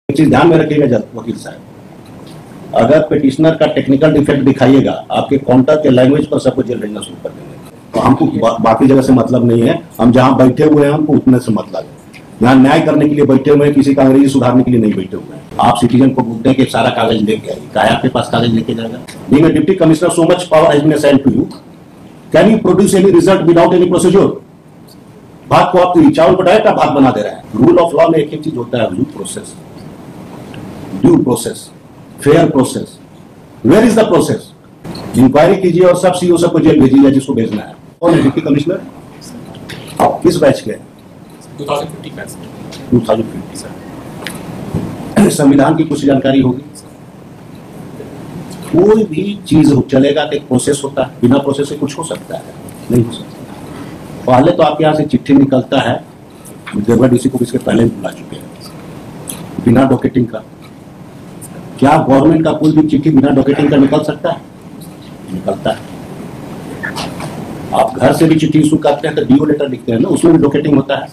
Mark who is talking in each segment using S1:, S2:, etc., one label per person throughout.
S1: एक चीज ध्यान में रखिएगा वकील साहब, अगर पिटिशनर का टेक्निकल डिफेक्ट दिखाइएगा आपके काउंटर के लैंग्वेज पर सबको जेल भेजना शुरू कर देंगे। तो हमको बाकी जगह से मतलब नहीं है, हम जहां बैठे हुए हैं हमको उतने से मतलब है। यहाँ न्याय करने के लिए बैठे हुए हैं, किसी का अंग्रेजी सुधारने के लिए नहीं बैठे हुए हैं। आप सिटीजन को बोलते हैं कि सारा कागज लेके आइए, क्या आपके पास कागज लेके जाएगा? Being a deputy commissioner, so much power has been assigned to you, can you produce any result without any procedure? भाग को आप चावल को डायरेक्ट आप भाग बना दे रहे हैं। रूल ऑफ लॉ में एक ही चीज होता है, due process, fair process. Where is the process? Inquiry कीजिए और सब सीओ सबको जेल भेजिए जिसको भेजना है। कौन है डिप्टी कमिश्नर? किस बैच के? 2050 सर। संविधान की कुछ जानकारी होगी? कोई भी चीज चलेगा कि प्रोसेस होता है, बिना प्रोसेस से कुछ हो सकता है? नहीं हो सकता। पहले तो आपके यहाँ से चिट्ठी निकलता है, देवगढ़ डीसी को इसके पहले बुला चुके हैं, बिना डॉकेटिंग का। क्या गवर्नमेंट का कोई भी चिट्ठी बिना डॉकेटिंग का निकल सकता है? निकलता है। आप घर से भी चिट्ठी इशू करते हैं तो डीओ लेटर लिखते हैं ना, उसमें भी डॉकेटिंग होता है।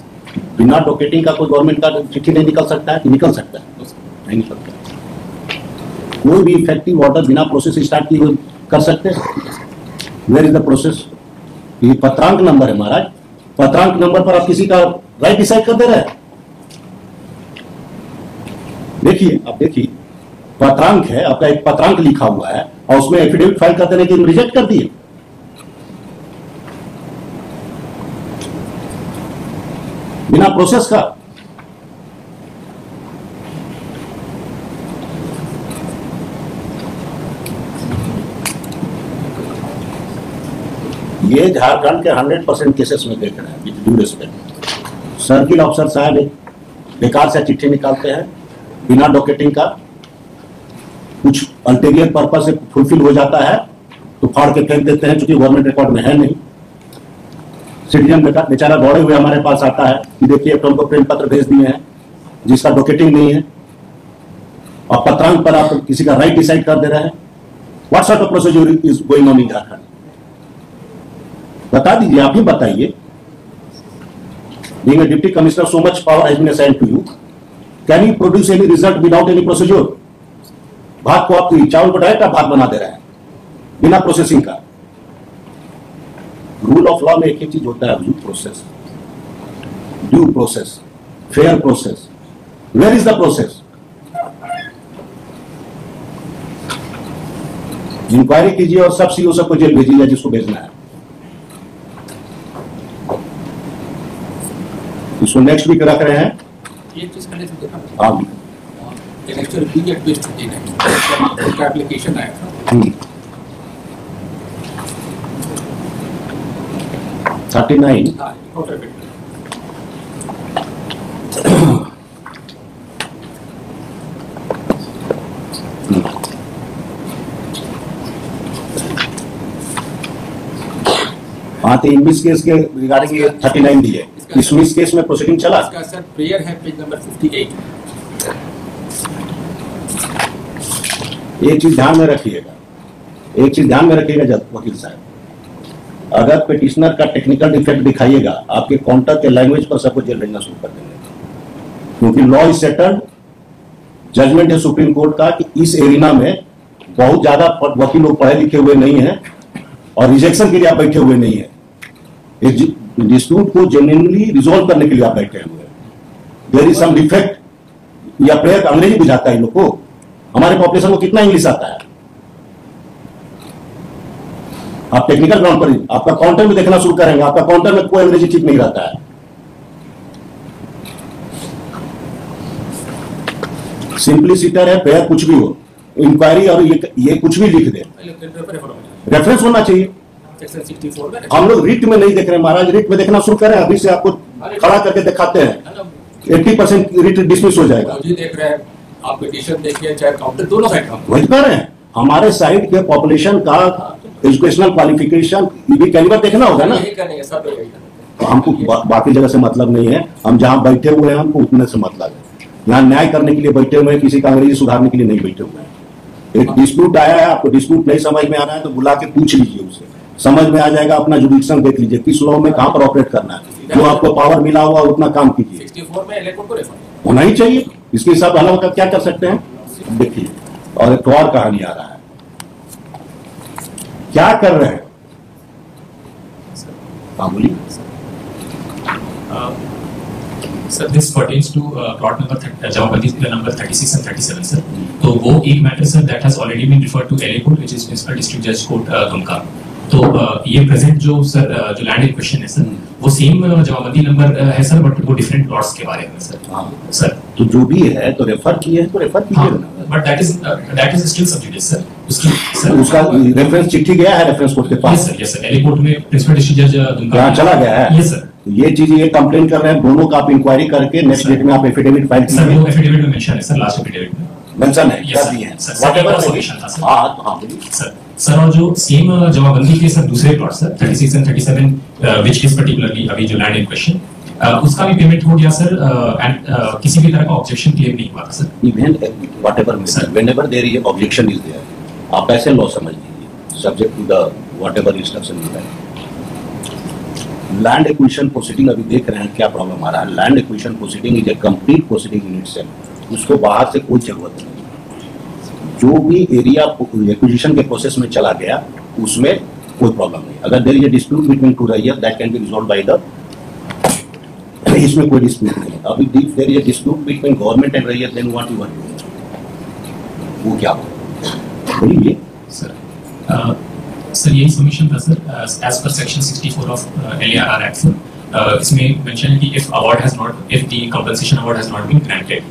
S1: बिना डॉकेटिंग का कोई गवर्नमेंट का चिट्ठी नहीं निकल सकता है कि निकल सकता है? नहीं निकलता। कोई भी इफेक्टिव ऑर्डर बिना प्रोसेस स्टार्ट किए कर सकते हैं? Where is the process? ये पत्रांक नंबर है महाराज, पत्रांक नंबर पर आप किसी का राइट डिसाइड कर दे रहे हैं। देखिए, आप देखिए, पत्रांक है आपका, एक पत्रांक लिखा हुआ है और उसमें एफिडेविट फाइल कर देने की रिजेक्ट कर दिए। बिना प्रोसेस का। ये झारखंड के 100% केसेस में देख रहे हैं, with due respect. Circle officer साहब एक बेकार से चिट्ठी निकालते हैं बिना डॉकेटिंग का, कुछ अल्टीरियर पर्पस से फुलफिल हो जाता है तो फाड़ के फेंक देते हैं, क्योंकि गवर्नमेंट रिकॉर्ड में है नहीं। सिटीजन बेचारा दौड़े हुए हमारे पास आता है कि देखिए तो हमको प्रेम पत्र भेज दिए हैं जिसका डॉकेटिंग नहीं है, और पत्रांक पर आप किसी का राइट डिसाइड कर दे रहे हैं। What sort of procedure is going on in Jharkhand? बता दीजिए, आप ही बताइए। Being a deputy commissioner, so much power has been assigned to you, can you produce any result without any procedure? भाग को आप चावल को डायरेक्ट आप भाग बना दे रहे हैं बिना प्रोसेसिंग का। रूल ऑफ लॉ में एक ही चीज होता है, due process, fair process. Where is the process? Inquiry कीजिए और सब सीओ सबको जेल भेजिए जिसको भेजना है। इसको नेक्स्ट वीक रख रहे हैं।
S2: ये चीज करने से
S1: हाँ,
S2: इलेक्शन पीरियड बेस्ड छुट्टी है, उसका एप्लीकेशन आया था
S1: 39। हाँ, तो इंग्लिश केस के रिगार्डिंग ये 39 दी है। इसमें केस में प्रोसीडिंग चला।
S2: इसका सर प्रेयर है पेज नंबर 58।
S1: एक चीज ध्यान में रखिएगा, एक चीज ध्यान में रखिएगा वकील साहब, अगर पिटिशनर का टेक्निकल डिफेक्ट दिखाइएगा आपके काउंटर के लैंग्वेज पर सबको जेल भेजना शुरू कर देंगे, क्योंकि लॉ इज सेटल्ड। जजमेंट है सुप्रीम कोर्ट का कि इस एरिना में बहुत ज्यादा वकील लोग पढ़े लिखे हुए नहीं है और रिजेक्शन के लिए आप बैठे हुए नहीं है। एक डिस्प्यूट को जेन्युइनली रिजोल्व करने के लिए आप बैठे हुए हैं। देयर इज सम डिफेक्ट, या प्रेयर अंग्रेजी बुझाता है इन लोग को। हमारे पॉपुलेशन को कितना इंग्लिश आता है? आप टेक्निकल ग्राउंड पर आपका काउंटर में देखना शुरू करेंगे, आपका काउंटर में कोई अंग्रेजी ठीक नहीं रहता है। सिंपलिसिटर है, प्रेयर कुछ भी हो, इंक्वायरी और ये कुछ भी लिख दे, रेफरेंस होना चाहिए। हम लोग रिट में नहीं देख रहे महाराज, रिट में देखना शुरू करें, अभी से आपको खड़ा करके दिखाते हैं 80% रिट डिसमिस हो जाएगा।
S2: देख रहे हैं आप, पिटीशन देखिए चाहे काउंटर, दोनों साइड का
S1: वही कर रहे हैं। हमारे साइड के पॉपुलेशन का एजुकेशनल क्वालिफिकेशन भी कैलिबर देखना होगा ना। तो हमको बाकी जगह से मतलब नहीं है, हम जहां बैठे हुए हैं हमको उतने से मतलब है। यहाँ न्याय करने के लिए बैठे हुए हैं, किसी का अंग्रेजी सुधारने के लिए नहीं बैठे हुए हैं। एक डिस्प्यूट आया है, आपको डिस्प्यूट नहीं समझ में आ रहा है तो बुला के पूछ लीजिए उससे, समझ में आ जाएगा। अपना जुडिक्शन देख लीजिए, किस लॉ में कहां पर ऑपरेट करना है, जो आपको पावर मिला हुआ उतना काम कीजिए।
S2: 64 में इलेक्ट्रो को रेफर
S1: होना ही चाहिए। इसके हिसाब अलग होकर क्या कर सकते हैं देखिए। और एक और कहानी आ रहा है, क्या कर रहे हैं? हाँ बोलिए।
S3: Sir this pertains to plot number जमाबंदी नंबर 36 and 37 सर। तो वो एक matter sir that has already been referred to LA court which is principal district जज कोर्ट दुमका। तो ये प्रेजेंट जो सर जो लैंड इन क्वेश्चन है सर वो सेम जमाबंदी नंबर है सर, बट वो डिफरेंट प्लॉट्स के बारे में सर।
S1: हाँ
S3: सर
S1: तो जो भी है तो रेफर किए हैं तो रेफर कीजिए ना,
S3: बट दैट इज स्टिल सब जुडिस सर। उसकी सर
S1: उसका रेफरेंस चिट्ठी गया है रेफरेंस कोर्ट के पास।
S3: यस सर एलए कोर्ट में प्रिंसिपल डिस्ट्रिक्ट जज दुमका
S1: यहाँ चला गया है।
S3: Yes sir.
S1: तो ये चीज ये कंप्लेन कर रहे हैं दोनों का, आप इंक्वायरी करके नेक्स्ट डेट में आप एफिडेविट फाइल
S3: सर
S1: कीजिए।
S3: वो एफिडेविट में मेंशन है सर, लास्ट एफिडेविट में
S1: मेंशन है,
S3: Yes,
S1: कर
S3: sir.
S1: दिए हैं
S3: Sir,
S1: Whatever
S3: sir,
S1: may be.
S3: sir, sir.
S1: हाँ तो हाँ बोलिए।
S3: सर और जो सेम जमाबंदी के सर दूसरे plot sir 36 and 37 which is particularly अभी जो लैंड इन क्वेश्चन उसका भी पेमेंट हो गया सर, एंड किसी भी तरह का ऑब्जेक्शन क्लेम नहीं हुआ था sir.
S1: Even whatever may be,
S3: Sir.
S1: whenever there is objection is there, आप ऐसे लॉ समझ लीजिए subject to the whatever instruction you have। Land acquisition proceeding अभी देख रहे हैं क्या प्रॉब्लम आ रहा है। Land acquisition proceeding is a complete proceeding in itself, उसको बाहर से कोई जरूरत नहीं। जो भी एरिया एक्विजिशन के प्रोसेस में चला गया उसमें कोई प्रॉब्लम नहीं। अगर there is a dispute between two रेयर that can be resolve by the, इसमें कोई डिस्प्यूट नहीं है। अभी there is a dispute between government and रेयर, then what you are doing, वो क्या होगा बोलिए।
S3: सर सर यही सबमिशन था sir as per section 64 of LARR act sir. इसमें मेंशन है कि if the compensation award has not been granted,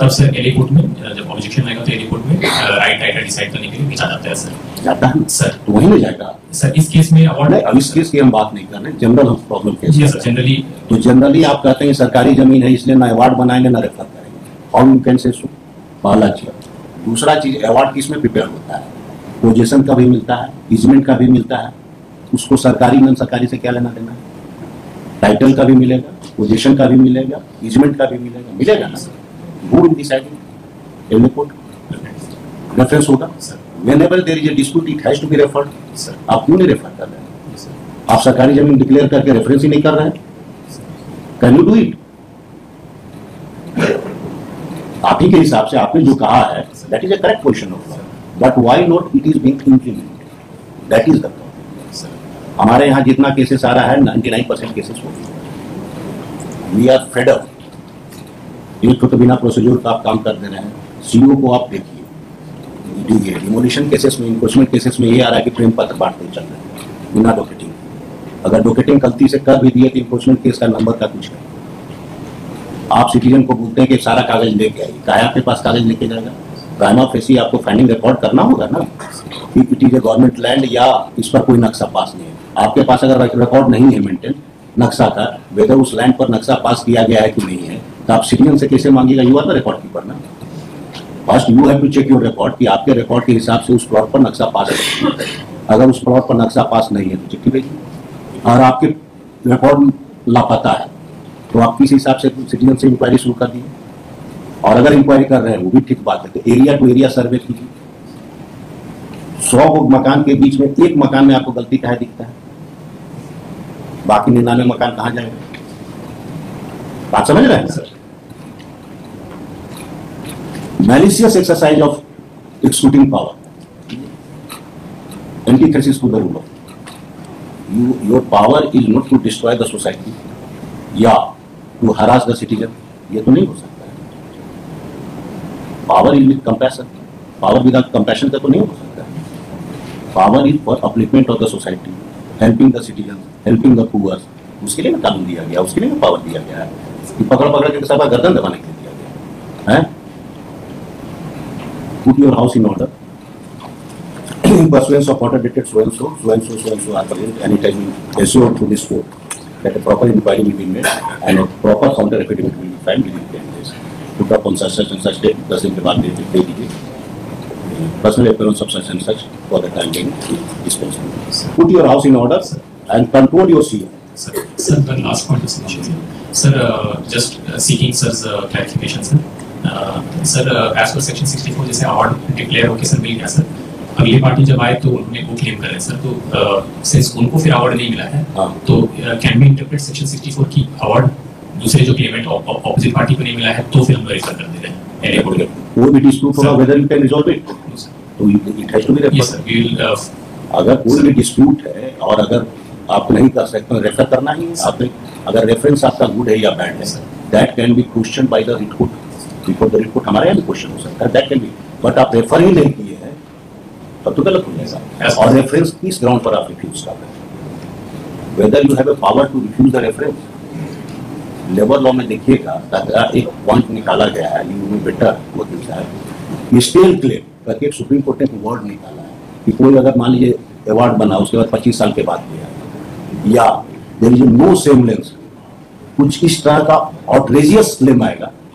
S3: तब सर एलए कोर्ट में जब ऑब्जेक्शन आएगा तो एलए कोर्ट में राइट टाइटल डिसाइड करने के लिए भेजा जाता है सर।
S1: जाता है
S3: सर
S1: तो वहीं में जाएगा
S3: सर इस केस में अवार्ड
S1: नहीं। अब इस केस की हम बात नहीं कर रहे, general problem case.
S3: Yes sir generally
S1: तो जनरली आप कहते हैं सरकारी जमीन है इसलिए ना अवार्ड बनाएंगे ना रेफर करेंगे। हाउ यू कैन से सो, पहला चीज। दूसरा चीज, अवार्ड किस में प्रिपेयर होता है? पोजीशन का भी मिलता है, इजमेंट का भी मिलता है। उसको सरकारी नन सरकारी से क्या लेना देना है? टाइटल का भी मिलेगा, पोजीशन का भी मिलेगा, इजमेंट का भी मिलेगा ना। Who will decide? LA court reference होगा। Whenever there is a dispute it has to be referred. आप क्यों नहीं रेफर कर रहे हैं? आप सरकारी जमीन डिक्लेयर करके रेफरेंस ही नहीं कर रहे हैं। Can you do it? आप ही के हिसाब से आपने जो कहा है that is a correct position of law, but why not it is being implemented, that is the problem. हमारे यहाँ जितना केसेस आ रहा है 99% केसेस हो गए। We are fed up. एक तो बिना प्रोसीजर का आप काम कर दे रहे हैं। सीईओ को आप देखिए, डिमोलिशन केसेस में, इन्फोर्समेंट केसेस में ये आ रहा है कि प्रेम पत्र बांटते चल रहे हैं बिना डॉकेटिंग। अगर डॉकेटिंग गलती से कर भी दिए तो इन्फोर्समेंट केस का नंबर का कुछ नहीं। आप सिटीजन को बोलते हैं कि सारा कागज लेके आइए, क्या आपके पास कागज लेके जाएगा? प्राइमा फेसी आपको फाइंडिंग रिकॉर्ड करना होगा ना कि it is a government land या इस पर कोई नक्शा पास नहीं है। आपके पास अगर रिकॉर्ड नहीं है मेंटेन नक्शा का, वेदर उस लैंड पर नक्शा पास किया गया है कि नहीं है, तो आप सिटीजन से कैसे मांगेगा? You are the record keeper ना। First you have to check your record कि आपके रिकॉर्ड के हिसाब से उस प्लॉट पर नक्शा पास है। अगर उस प्लॉट पर नक्शा पास नहीं है तो चिट्ठी भेजिए। और आपके रिकॉर्ड लापता है तो आप किस हिसाब से सिटीजन से इंक्वायरी शुरू कर दिए। और अगर इंक्वायरी कर रहे हैं वो भी ठीक बात है, तो एरिया टू एरिया सर्वे कीजिए। 100 मकान के बीच में एक मकान में आपको गलती काहे दिखता है? बाकी 99 मकान कहां जाएंगे? बात समझ रहे हैं sir? Malicious exercise of executing power, antithesis to the rule of law. Your power is not to destroy the society या to harass the citizen. ये तो नहीं हो सकता है। Power is with compassion, power without compassion का तो नहीं हो सकता है। Power is for upliftment of the society, helping the citizen, helping the poor. उसके लिए ना कानून दिया गया, उसके लिए ना पावर दिया गया है कि पकड़ पकड़ के सबका गर्दन दबाने के लिए दिया गया है। Put your house in order, pursuance of order dated so and so are present anytime assured to this court that a proper inquiry will be made and a proper counter affidavit will be filed within 10 days. Put up on such and such date, 10 दिन के बाद दे दीजिए। Personal appearance of such and such for the time being dispensed. Put your house in order and control your CEO.
S3: Sir, the last point is sir, just seeking sir's clarification, sir. Sir, as per section 64 जैसे award declare होके sir मिल गया sir, अगली party जब आए तो उन्होंने वो claim कर रहे हैं सर, तो सिंस उनको फिर अवार्ड नहीं मिला है तो कैन बी इंटरप्रेट सेक्शन 64 की अवार्ड दूसरे जो क्लेमेंट ऑपोजिट पार्टी को नहीं मिला है तो फिर हम वेरीफाई कर दे रहे हैं। LA court.
S1: कोई भी डिस्प्यूट होगा,
S3: Sir.
S1: Whether you can resolve it,
S3: No, sir.
S1: तो it has to be
S3: Yes, sir. We will.
S1: अगर कोई भी डिस्प्यूट है और अगर आप नहीं कर सकते, रेफर करना ही है आपने। अगर रेफरेंस आपका गुड है या बैड है,
S3: Sir.
S1: That can B question by the report. Before the report हमारे यहाँ भी क्वेश्चन हो सकता है, दैट कैन बी। बट आप रेफर ही नहीं किए हैं तब तो गलत हो जाएगा।
S3: Yes.
S1: और रेफरेंस किस ग्राउंड पर आप रिफ्यूज कर रहे हैं, whether you have a power to refuse the reference. Labour law में देखिएगा, एक पॉइंट निकाला गया है, यू में बेटर वकील साहब, स्टेल क्लेम करके एक सुप्रीम कोर्ट ने वर्ड निकाला है कि कोई अगर मान लीजिए अवार्ड बना, उसके बाद 25 साल के बाद दिया, या देयर इज नो सेमलेंस, कुछ इस तरह का आउटरेजियस क्लेम आएगा